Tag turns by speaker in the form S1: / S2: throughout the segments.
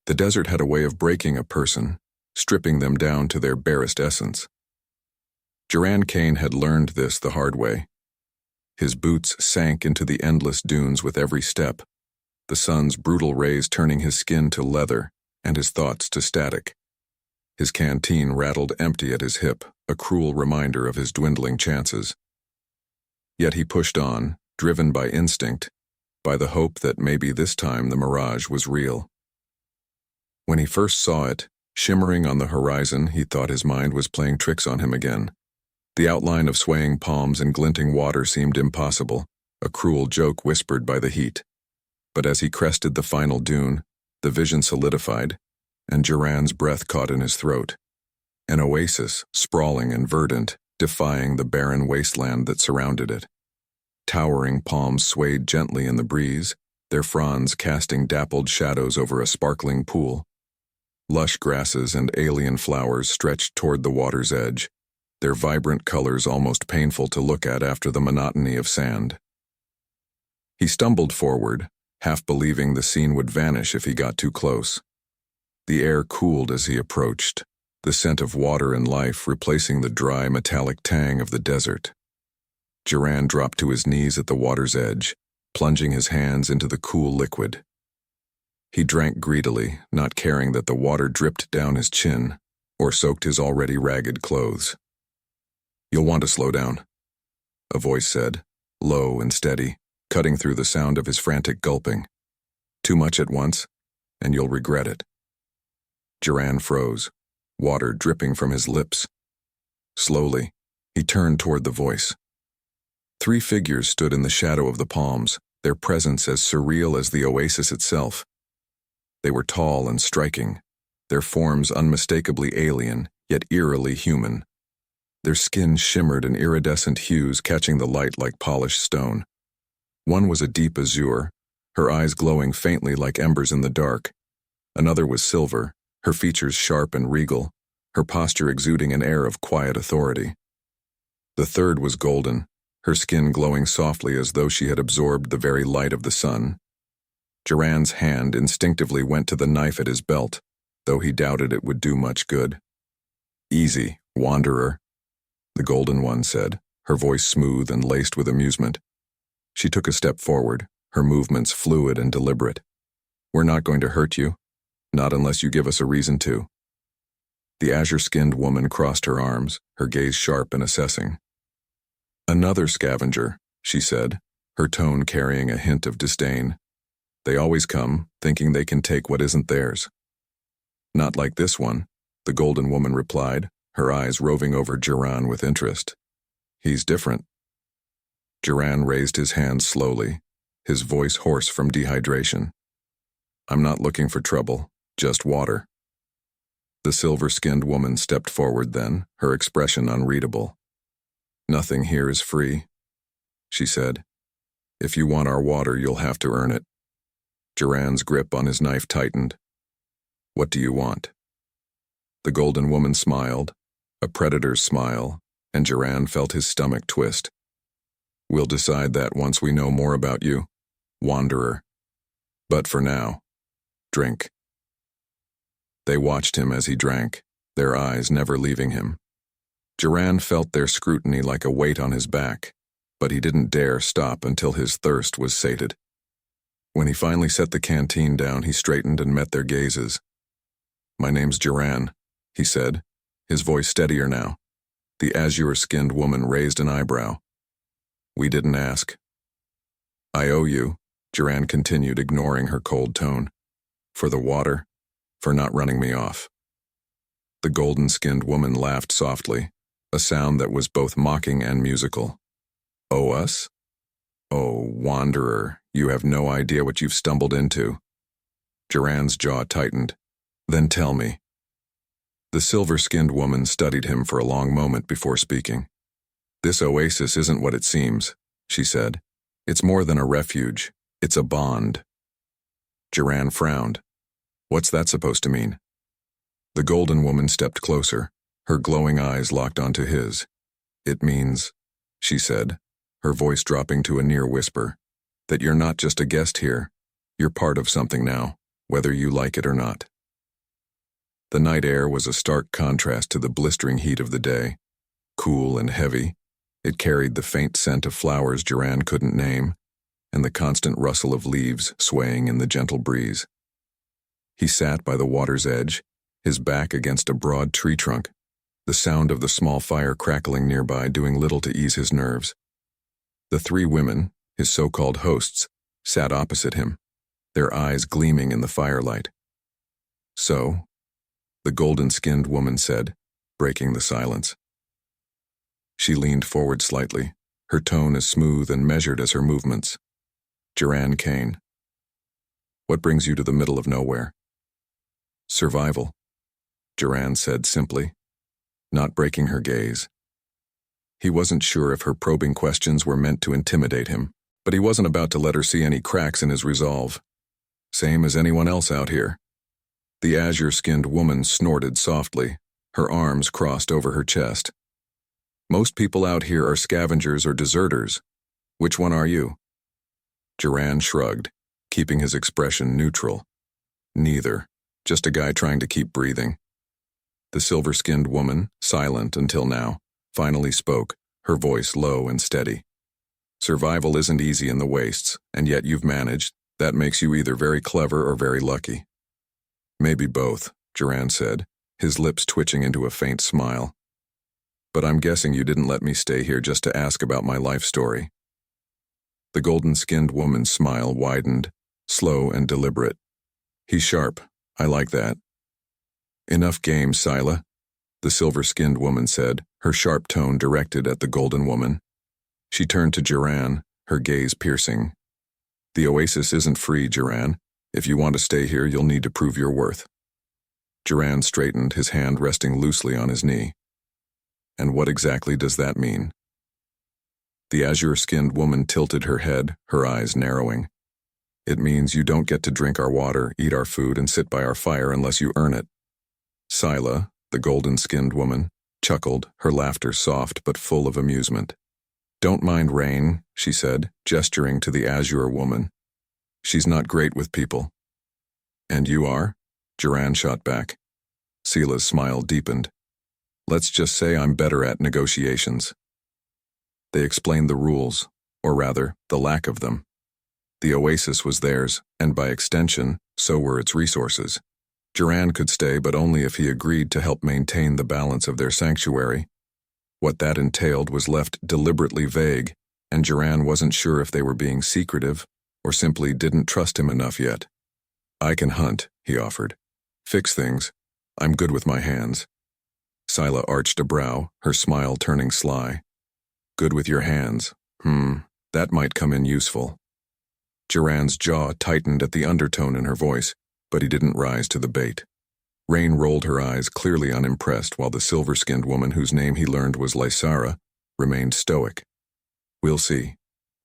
S1: The desert had a way of breaking a person, stripping them down to their barest essence. Duran Kane had learned this the hard way. His boots sank into the endless dunes with every step, the sun's brutal rays turning his skin to leather and his thoughts to static. His canteen rattled empty at his hip, a cruel reminder of his dwindling chances. Yet he pushed on, driven by instinct, by the hope that maybe this time the mirage was real. When he first saw it, shimmering on the horizon, he thought his mind was playing tricks on him again. The outline of swaying palms and glinting water seemed impossible, a cruel joke whispered by the heat. But as he crested the final dune, the vision solidified, and Duran's breath caught in his throat. An oasis, sprawling and verdant, defying the barren wasteland that surrounded it. Towering palms swayed gently in the breeze, their fronds casting dappled shadows over a sparkling pool. Lush grasses and alien flowers stretched toward the water's edge, their vibrant colors almost painful to look at after the monotony of sand. He stumbled forward, half believing the scene would vanish if he got too close. The air cooled as he approached, the scent of water and life replacing the dry, metallic tang of the desert. Duran dropped to his knees at the water's edge, plunging his hands into the cool liquid. He drank greedily, not caring that the water dripped down his chin or soaked his already ragged clothes. "You'll want to slow down," a voice said, low and steady, cutting through the sound of his frantic gulping. "Too much at once, and you'll regret it." Duran froze, water dripping from his lips. Slowly, he turned toward the voice. 3 figures stood in the shadow of the palms, their presence as surreal as the oasis itself. They were tall and striking, their forms unmistakably alien, yet eerily human. Their skin shimmered in iridescent hues, catching the light like polished stone. One was a deep azure, her eyes glowing faintly like embers in the dark. Another was silver, her features sharp and regal, her posture exuding an air of quiet authority. The third was golden, her skin glowing softly as though she had absorbed the very light of the sun. Duran's hand instinctively went to the knife at his belt, though he doubted it would do much good. "Easy, wanderer," the golden one said, her voice smooth and laced with amusement. She took a step forward, her movements fluid and deliberate. "We're not going to hurt you, not unless you give us a reason to." The azure-skinned woman crossed her arms, her gaze sharp and assessing. "Another scavenger," she said, her tone carrying a hint of disdain. "They always come, thinking they can take what isn't theirs." "Not like this one," the golden woman replied, her eyes roving over Duran with interest. "He's different." Duran raised his hands slowly, his voice hoarse from dehydration. "I'm not looking for trouble, just water." The silver-skinned woman stepped forward then, her expression unreadable. "Nothing here is free," she said. "If you want our water, you'll have to earn it." Duran's grip on his knife tightened. "What do you want?" The golden woman smiled, a predator's smile, and Duran felt his stomach twist. "We'll decide that once we know more about you, wanderer. But for now, drink." They watched him as he drank, their eyes never leaving him. Duran felt their scrutiny like a weight on his back, but he didn't dare stop until his thirst was sated. When he finally set the canteen down, he straightened and met their gazes. "My name's Duran," he said, his voice steadier now. The azure-skinned woman raised an eyebrow. "We didn't ask." "I owe you," Duran continued, ignoring her cold tone. "For the water, for not running me off." The golden-skinned woman laughed softly, a sound that was both mocking and musical. "Owe us? Oh, wanderer, you have no idea what you've stumbled into." Duran's jaw tightened. "Then tell me." The silver-skinned woman studied him for a long moment before speaking. "This oasis isn't what it seems," she said. "It's more than a refuge. It's a bond." Duran frowned. "What's that supposed to mean?" The golden woman stepped closer, her glowing eyes locked onto his. "It means," she said, her voice dropping to a near whisper, "that you're not just a guest here. You're part of something now, whether you like it or not." The night air was a stark contrast to the blistering heat of the day. Cool and heavy, it carried the faint scent of flowers Duran couldn't name, and the constant rustle of leaves swaying in the gentle breeze. He sat by the water's edge, his back against a broad tree trunk, the sound of the small fire crackling nearby doing little to ease his nerves. The three women, his so-called hosts, sat opposite him, their eyes gleaming in the firelight. "So," the golden-skinned woman said, breaking the silence. She leaned forward slightly, her tone as smooth and measured as her movements. "Duran Kane. What brings you to the middle of nowhere?" "Survival," Duran said simply, not breaking her gaze. He wasn't sure if her probing questions were meant to intimidate him, but he wasn't about to let her see any cracks in his resolve. "Same as anyone else out here." The azure-skinned woman snorted softly, her arms crossed over her chest. "Most people out here are scavengers or deserters. Which one are you?" Duran shrugged, keeping his expression neutral. "Neither. Just a guy trying to keep breathing." The silver-skinned woman, silent until now, finally spoke, her voice low and steady. "Survival isn't easy in the wastes, and yet you've managed. That makes you either very clever or very lucky." "Maybe both," Duran said, his lips twitching into a faint smile. "But I'm guessing you didn't let me stay here just to ask about my life story." The golden-skinned woman's smile widened, slow and deliberate. "He's sharp. I like that." "Enough games, Scylla," the silver-skinned woman said, her sharp tone directed at the golden woman. She turned to Duran, her gaze piercing. "The Oasis isn't free, Duran. If you want to stay here, you'll need to prove your worth." Duran straightened, his hand resting loosely on his knee. "And what exactly does that mean?" The azure-skinned woman tilted her head, her eyes narrowing. "It means you don't get to drink our water, eat our food, and sit by our fire unless you earn it." Scylla, the golden-skinned woman, chuckled, her laughter soft but full of amusement. "Don't mind Rain," she said, gesturing to the azure woman. "She's not great with people." "And you are?" Duran shot back. Scylla's smile deepened. "Let's just say I'm better at negotiations." They explained the rules, or rather, the lack of them. The Oasis was theirs, and by extension, so were its resources. Duran could stay, but only if he agreed to help maintain the balance of their sanctuary. What that entailed was left deliberately vague, and Duran wasn't sure if they were being secretive or simply didn't trust him enough yet. "I can hunt," he offered. "Fix things. I'm good with my hands." Scylla arched a brow, her smile turning sly. "Good with your hands. That might come in useful." Duran's jaw tightened at the undertone in her voice, but he didn't rise to the bait. Rain rolled her eyes, clearly unimpressed, while the silver-skinned woman, whose name he learned was Lysara, remained stoic. "We'll see,"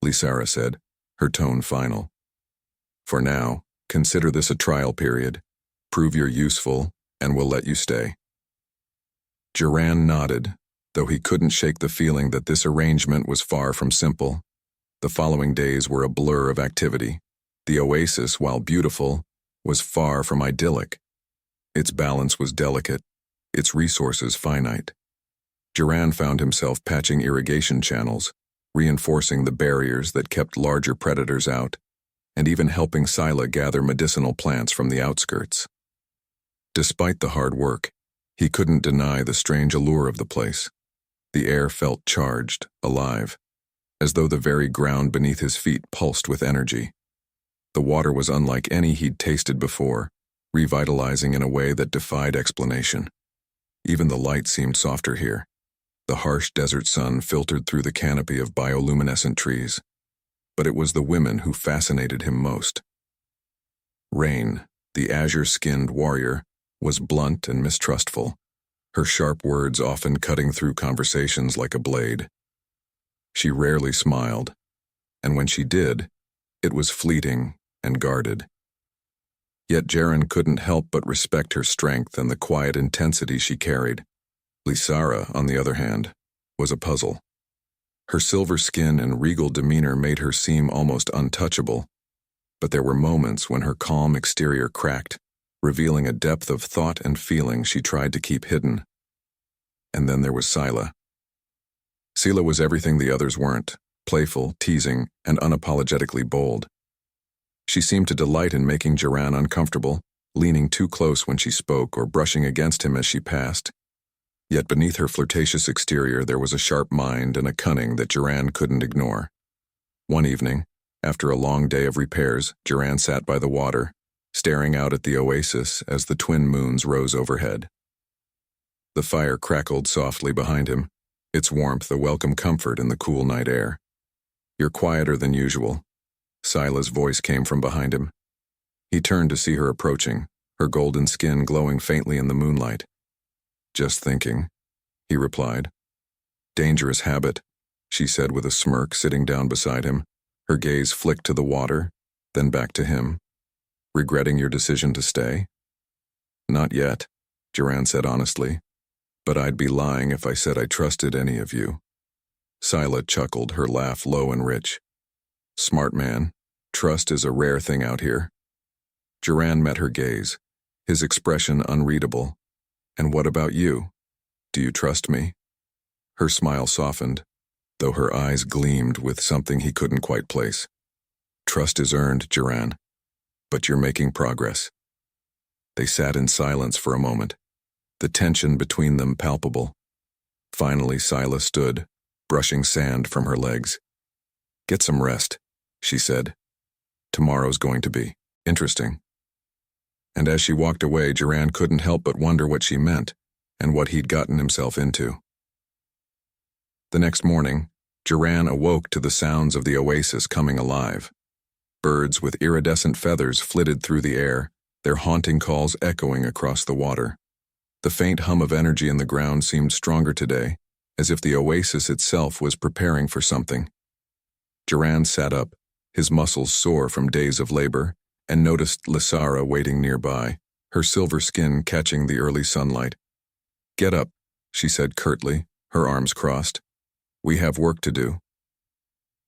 S1: Lysara said, her tone final. "For now, consider this a trial period. Prove you're useful, and we'll let you stay." Duran nodded, though he couldn't shake the feeling that this arrangement was far from simple. The following days were a blur of activity. The Oasis, while beautiful, was far from idyllic. Its balance was delicate, its resources finite. Duran found himself patching irrigation channels, reinforcing the barriers that kept larger predators out, and even helping Scylla gather medicinal plants from the outskirts. Despite the hard work, he couldn't deny the strange allure of the place. The air felt charged, alive, as though the very ground beneath his feet pulsed with energy. The water was unlike any he'd tasted before, revitalizing in a way that defied explanation. Even the light seemed softer here. The harsh desert sun filtered through the canopy of bioluminescent trees. But it was the women who fascinated him most. Rain, the azure-skinned warrior, was blunt and mistrustful, her sharp words often cutting through conversations like a blade. She rarely smiled, and when she did, it was fleeting and guarded. Yet Jaren couldn't help but respect her strength and the quiet intensity she carried. Lysara, on the other hand, was a puzzle. Her silver skin and regal demeanor made her seem almost untouchable, but there were moments when her calm exterior cracked, revealing a depth of thought and feeling she tried to keep hidden. And then there was Scylla. Scylla was everything the others weren't, playful, teasing, and unapologetically bold. She seemed to delight in making Duran uncomfortable, leaning too close when she spoke or brushing against him as she passed. Yet beneath her flirtatious exterior there was a sharp mind and a cunning that Duran couldn't ignore. One evening, after a long day of repairs, Duran sat by the water, staring out at the oasis as the twin moons rose overhead. The fire crackled softly behind him, its warmth a welcome comfort in the cool night air. "You're quieter than usual." Scylla's voice came from behind him. He turned to see her approaching, her golden skin glowing faintly in the moonlight. "Just thinking," he replied. "Dangerous habit," she said with a smirk, sitting down beside him. Her gaze flicked to the water, then back to him. "Regretting your decision to stay?" "Not yet," Duran said honestly, "but I'd be lying if I said I trusted any of you." Scylla chuckled, her laugh low and rich. "Smart man, trust is a rare thing out here." Duran met her gaze, his expression unreadable. "And what about you? Do you trust me?" Her smile softened, though her eyes gleamed with something he couldn't quite place. "Trust is earned, Duran, but you're making progress." They sat in silence for a moment, the tension between them palpable. Finally, Scylla stood, brushing sand from her legs. "Get some rest," she said. "Tomorrow's going to be interesting." And as she walked away, Duran couldn't help but wonder what she meant and what he'd gotten himself into. The next morning, Duran awoke to the sounds of the oasis coming alive. Birds with iridescent feathers flitted through the air, their haunting calls echoing across the water. The faint hum of energy in the ground seemed stronger today, as if the oasis itself was preparing for something. Duran sat up, his muscles sore from days of labor, and noticed Lysara waiting nearby, her silver skin catching the early sunlight. "Get up," she said curtly, her arms crossed. "We have work to do."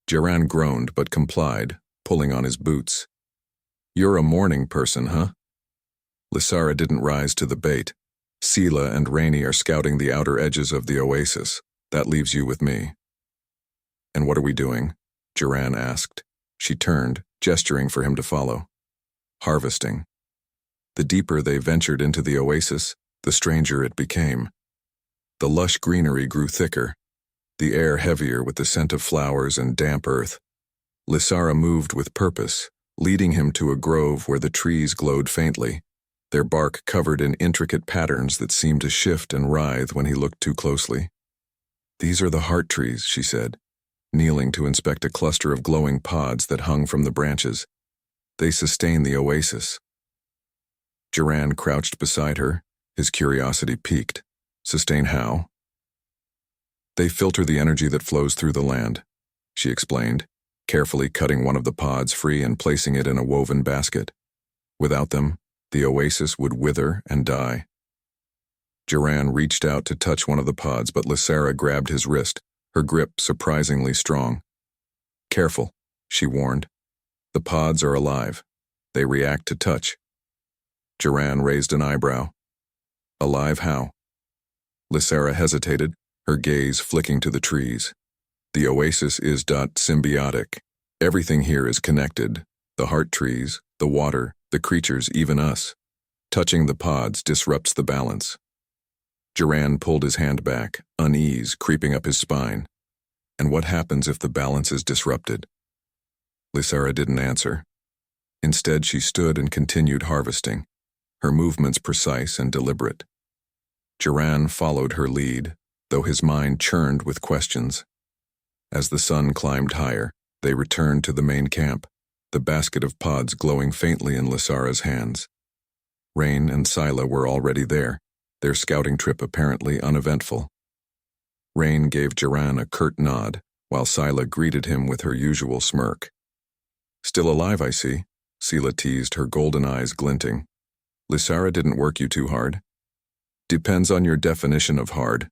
S1: Duran groaned but complied, pulling on his boots. "You're a morning person, huh?" Lysara didn't rise to the bait. "Scylla and Rainey are scouting the outer edges of the oasis. That leaves you with me." "And what are we doing?" Duran asked. She turned, gesturing for him to follow. "Harvesting." The deeper they ventured into the oasis, the stranger it became. The lush greenery grew thicker, the air heavier with the scent of flowers and damp earth. Lysara moved with purpose, leading him to a grove where the trees glowed faintly, their bark covered in intricate patterns that seemed to shift and writhe when he looked too closely. "These are the heart trees," she said, kneeling to inspect a cluster of glowing pods that hung from the branches. "They sustain the oasis." Duran crouched beside her, his curiosity piqued. "Sustain how?" "They filter the energy that flows through the land," she explained, carefully cutting one of the pods free and placing it in a woven basket. "Without them, the oasis would wither and die." Duran reached out to touch one of the pods, but Lysara grabbed his wrist, her grip surprisingly strong. "Careful," she warned. "The pods are alive. They react to touch." Duran raised an eyebrow. "Alive how?" Lysara hesitated, her gaze flicking to the trees. "The oasis is symbiotic. Everything here is connected. The heart trees, the water, the creatures, even us. Touching the pods disrupts the balance." Duran pulled his hand back, unease creeping up his spine. "And what happens if the balance is disrupted?" Lysara didn't answer. Instead, she stood and continued harvesting, her movements precise and deliberate. Duran followed her lead, though his mind churned with questions. As the sun climbed higher, they returned to the main camp, the basket of pods glowing faintly in Lysara's hands. Rain and Scylla were already there, their scouting trip apparently uneventful. Rain gave Duran a curt nod, while Scylla greeted him with her usual smirk. "Still alive, I see," Scylla teased, her golden eyes glinting. "Lysara didn't work you too hard." "Depends on your definition of hard,"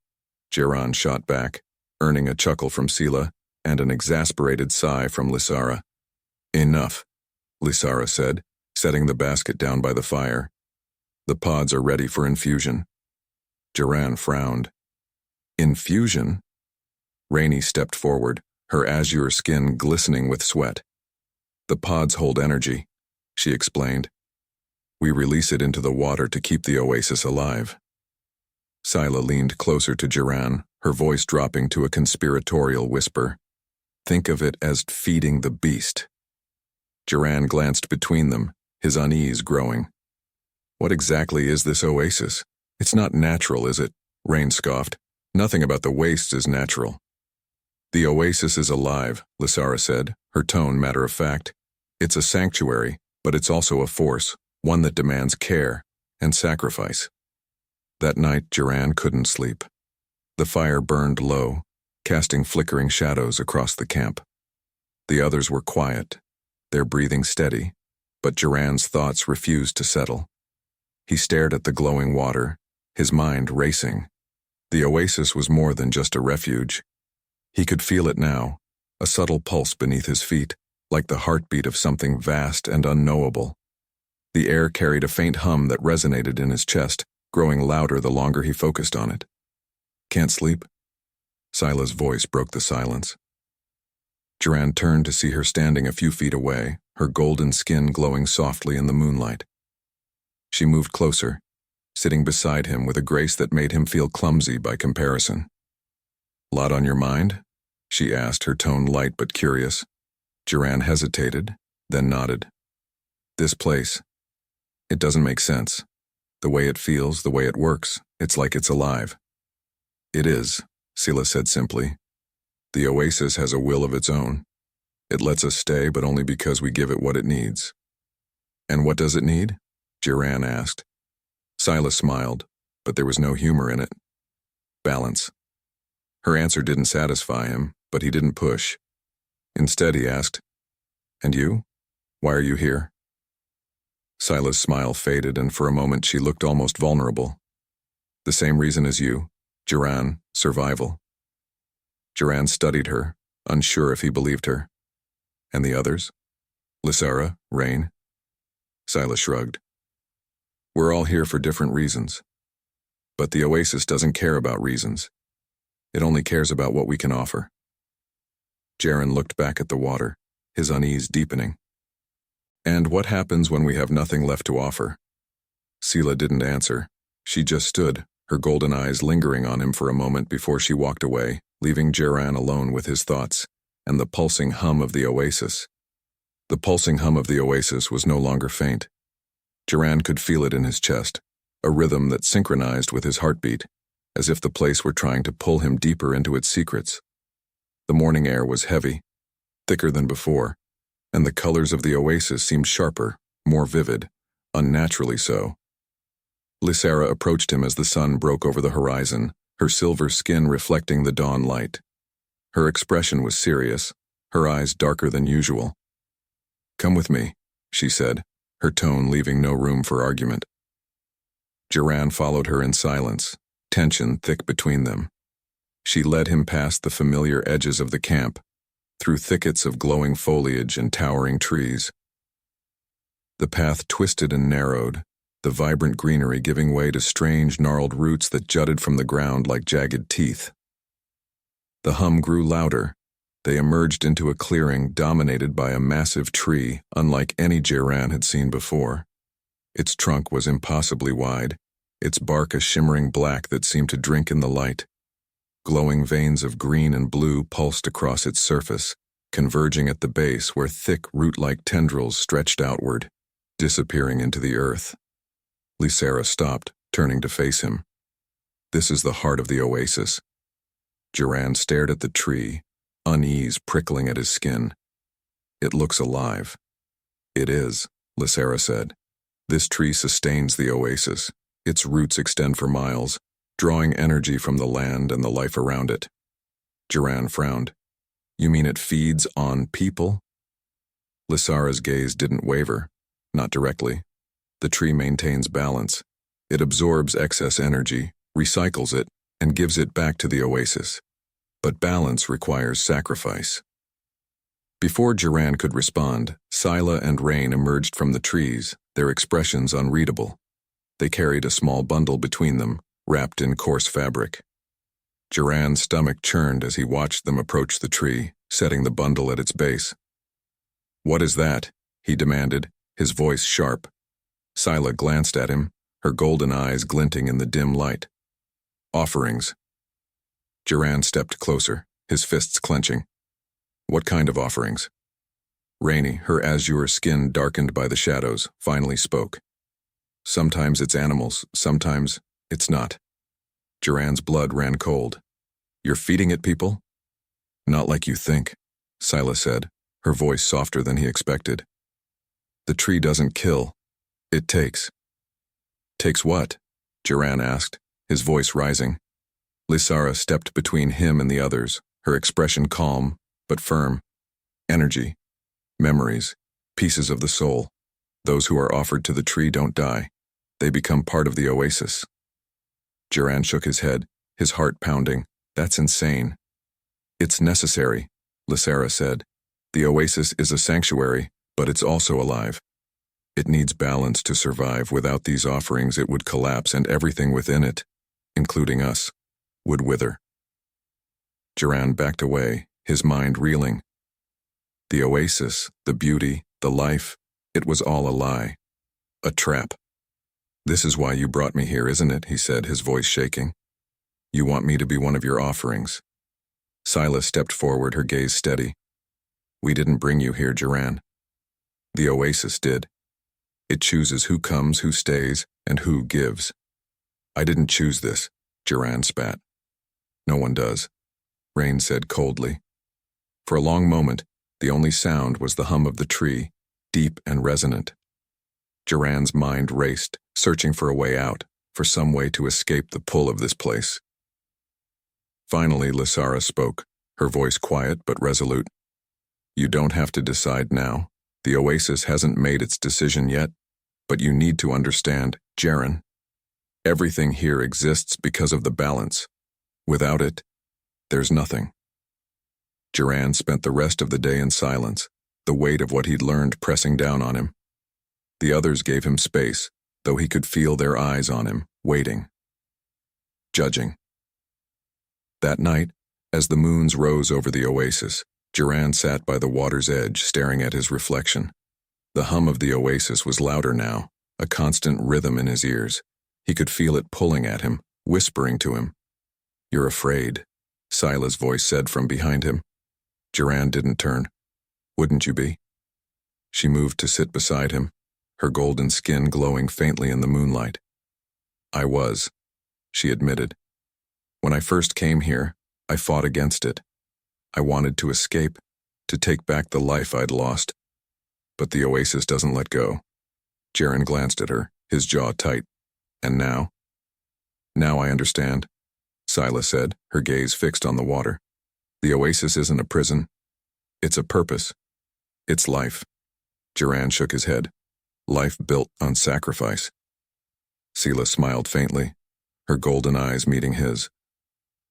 S1: Duran shot back, earning a chuckle from Scylla and an exasperated sigh from Lysara. "Enough," Lysara said, setting the basket down by the fire. The pods are ready for infusion. Duran frowned. Infusion? Rainey stepped forward, her azure skin glistening with sweat. The pods hold energy, she explained. We release it into the water to keep the oasis alive. Scylla leaned closer to Duran, her voice dropping to a conspiratorial whisper. Think of it as feeding the beast. Duran glanced between them, his unease growing. What exactly is this oasis? It's not natural, is it? Rain scoffed. Nothing about the wastes is natural. The oasis is alive, Lysara said, her tone matter of fact. It's a sanctuary, but it's also a force, one that demands care and sacrifice. That night, Duran couldn't sleep. The fire burned low, casting flickering shadows across the camp. The others were quiet, their breathing steady, but Duran's thoughts refused to settle. He stared at the glowing water, his mind racing. The oasis was more than just a refuge. He could feel it now, a subtle pulse beneath his feet, like the heartbeat of something vast and unknowable. The air carried a faint hum that resonated in his chest, growing louder the longer he focused on it. Can't sleep? Scylla's voice broke the silence. Duran turned to see her standing a few feet away, her golden skin glowing softly in the moonlight. She moved closer, sitting beside him with a grace that made him feel clumsy by comparison. Lot on your mind? She asked, her tone light but curious. Duran hesitated, then nodded. This place. It doesn't make sense. The way it feels, the way it works, it's like it's alive. It is, Scylla said simply. The oasis has a will of its own. It lets us stay, but only because we give it what it needs. And what does it need? Duran asked. Scylla smiled, but there was no humor in it. Balance. Her answer didn't satisfy him, but he didn't push. Instead, he asked, And you? Why are you here? Scylla's smile faded, and for a moment she looked almost vulnerable. The same reason as you, Duran, survival. Duran studied her, unsure if he believed her. And the others? Lysara, Rain? Scylla shrugged. We're all here for different reasons. But the oasis doesn't care about reasons. It only cares about what we can offer. Jaren looked back at the water, his unease deepening. And what happens when we have nothing left to offer? Scylla didn't answer. She just stood, her golden eyes lingering on him for a moment before she walked away, leaving Jaren alone with his thoughts and the pulsing hum of the oasis. The pulsing hum of the oasis was no longer faint. Jaren could feel it in his chest, a rhythm that synchronized with his heartbeat, as if the place were trying to pull him deeper into its secrets. The morning air was heavy, thicker than before, and the colors of the oasis seemed sharper, more vivid, unnaturally so. Lysara approached him as the sun broke over the horizon, her silver skin reflecting the dawn light. Her expression was serious, her eyes darker than usual. Come with me, she said, her tone leaving no room for argument. Jaren followed her in silence, tension thick between them. She led him past the familiar edges of the camp, through thickets of glowing foliage and towering trees. The path twisted and narrowed, the vibrant greenery giving way to strange gnarled roots that jutted from the ground like jagged teeth. The hum grew louder. They emerged into a clearing dominated by a massive tree unlike any Jaren had seen before. Its trunk was impossibly wide, its bark a shimmering black that seemed to drink in the light. Glowing veins of green and blue pulsed across its surface, converging at the base where thick root-like tendrils stretched outward, disappearing into the earth. Lysara stopped, turning to face him. This is the heart of the oasis. Jaren stared at the tree, unease prickling at his skin. It looks alive. It is, Lysara said. This tree sustains the oasis. Its roots extend for miles, drawing energy from the land and the life around it. Jaren frowned. You mean it feeds on people? Lysara's gaze didn't waver, not directly. The tree maintains balance. It absorbs excess energy, recycles it, and gives it back to the oasis. But balance requires sacrifice. Before Jaren could respond, Scylla and Rain emerged from the trees, their expressions unreadable. They carried a small bundle between them, wrapped in coarse fabric. Duran's stomach churned as he watched them approach the tree, setting the bundle at its base. "What is that?" he demanded, his voice sharp. Scylla glanced at him, her golden eyes glinting in the dim light. "Offerings." Duran stepped closer, his fists clenching. "What kind of offerings?" Rainey, her azure skin darkened by the shadows, finally spoke. "Sometimes it's animals, sometimes it's not." Duran's blood ran cold. "You're feeding it people?" "Not like you think," Scylla said, her voice softer than he expected. "The tree doesn't kill. It takes." "Takes what?" Duran asked, his voice rising. Lysara stepped between him and the others, her expression calm, but firm. "Energy. Memories. Pieces of the soul. Those who are offered to the tree don't die. They become part of the Oasis." Duran shook his head, his heart pounding. "That's insane." "It's necessary," Lysara said. "The Oasis is a sanctuary, but it's also alive. It needs balance to survive. Without these offerings, it would collapse, and everything within it, including us, would wither." Duran backed away, his mind reeling. The Oasis, the beauty, the life, it was all a lie. A trap. "This is why you brought me here, isn't it?" he said, his voice shaking. "You want me to be one of your offerings." Scylla stepped forward, her gaze steady. "We didn't bring you here, Duran. The Oasis did. It chooses who comes, who stays, and who gives." "I didn't choose this," Duran spat. "No one does," Rain said coldly. For a long moment, the only sound was the hum of the tree, deep and resonant. Duran's mind raced, searching for a way out, for some way to escape the pull of this place. Finally, Lysara spoke, her voice quiet but resolute. "You don't have to decide now. The Oasis hasn't made its decision yet, but you need to understand, Jaren. Everything here exists because of the balance. Without it, there's nothing." Duran spent the rest of the day in silence, the weight of what he'd learned pressing down on him. The others gave him space, though he could feel their eyes on him, waiting. Judging. That night, as the moons rose over the Oasis, Duran sat by the water's edge, staring at his reflection. The hum of the Oasis was louder now, a constant rhythm in his ears. He could feel it pulling at him, whispering to him. "You're afraid," Scylla's voice said from behind him. Duran didn't turn. "Wouldn't you be?" She moved to sit beside him, her golden skin glowing faintly in the moonlight. "I was," she admitted. "When I first came here, I fought against it. I wanted to escape, to take back the life I'd lost. But the Oasis doesn't let go." Jaren glanced at her, his jaw tight. "And now?" "Now I understand," Scylla said, her gaze fixed on the water. "The Oasis isn't a prison. It's a purpose. It's life." Duran shook his head. "Life built on sacrifice." Scylla smiled faintly, her golden eyes meeting his.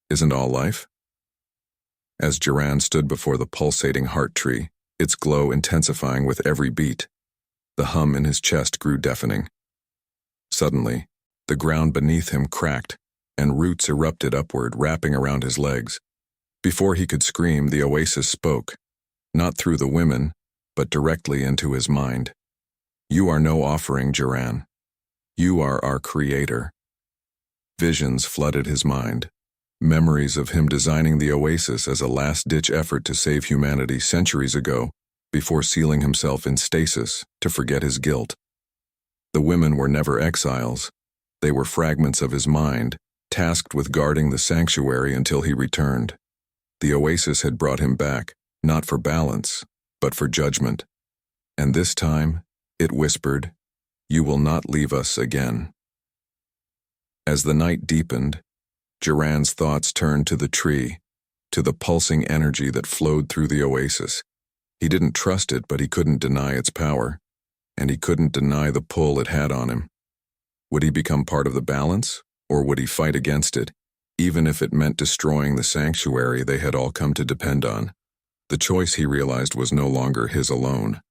S1: "Isn't all life?" As Duran stood before the pulsating heart tree, its glow intensifying with every beat, the hum in his chest grew deafening. Suddenly, the ground beneath him cracked, and roots erupted upward, wrapping around his legs. Before he could scream, the Oasis spoke, not through the women, but directly into his mind. "You are no offering, Duran. You are our creator." Visions flooded his mind, memories of him designing the Oasis as a last-ditch effort to save humanity centuries ago, before sealing himself in stasis to forget his guilt. The women were never exiles. They were fragments of his mind, tasked with guarding the sanctuary until he returned. The Oasis had brought him back, not for balance, but for judgment. And this time, it whispered, "You will not leave us again." As the night deepened, Duran's thoughts turned to the tree, to the pulsing energy that flowed through the Oasis. He didn't trust it, but he couldn't deny its power, and he couldn't deny the pull it had on him. Would he become part of the balance, or would he fight against it, even if it meant destroying the sanctuary they had all come to depend on? The choice, he realized, was no longer his alone.